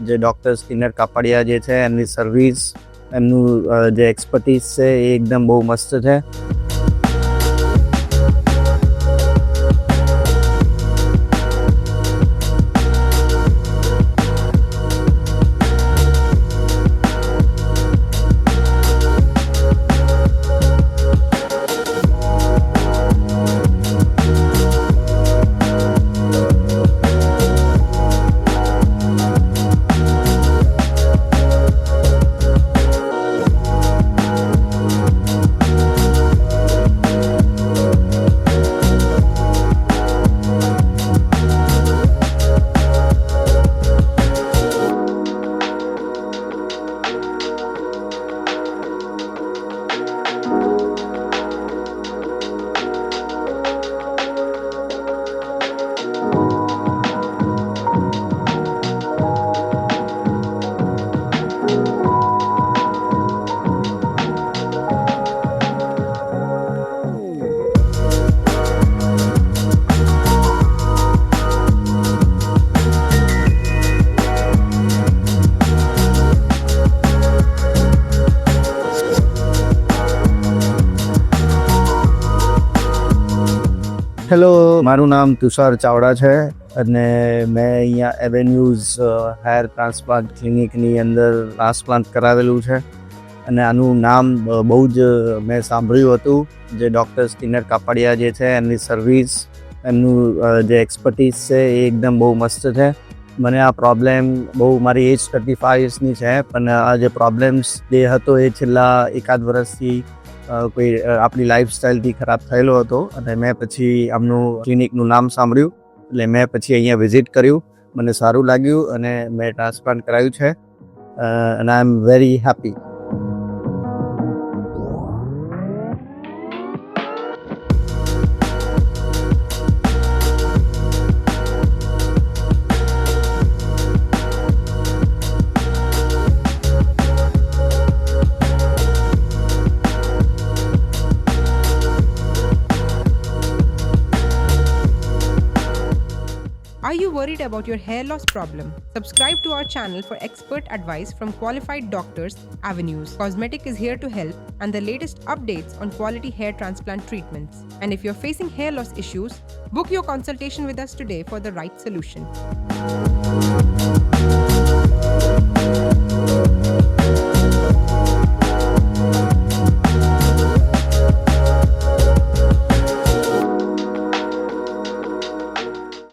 જે doctor Skinner Kapadia જે છે એમની સર્વિસ, એમનું જે એક્સપર્ટીઝ છે એ એકદમ બહુ મસ્ત છે. હેલો, મારું નામ તુષાર ચાવડા છે અને મેં અહીંયા એવેન્યુઝ હેર ટ્રાન્સપ્લાન્ટ ક્લિનિકની અંદર ટ્રાન્સપ્લાન્ટ કરાવેલું છે અને આનું નામ બહુ જ મેં સાંભળ્યું હતું. જે ડૉક્ટર સ્કિનર કાપડિયા જે છે એમની સર્વિસ, એમનું જે એક્સપર્ટીઝ છે એ એકદમ બહુ મસ્ત છે. મને આ પ્રોબ્લેમ મારી એજ 35 યર્સની છે, પણ આ જે પ્રોબ્લેમ્સ જે હતો એ છેલ્લા એકાદ વર્ષથી કોઈ આપણી લાઈફસ્ટાઈલથી ખરાબ થયેલો હતો અને મેં પછી આમનું ક્લિનિકનું નામ સાંભળ્યું એટલે મેં પછી અહીંયા વિઝિટ કર્યું. મને સારું લાગ્યું અને મેં ટ્રાન્સપ્લાન્ટ કરાવ્યું છે અને I am very happy. Are you worried about your hair loss problem? Subscribe to our channel for expert advice from qualified doctors. Avenues Cosmetic is here to help and the latest updates on quality hair transplant treatments. And if you're facing hair loss issues, book your consultation with us today for the right solution.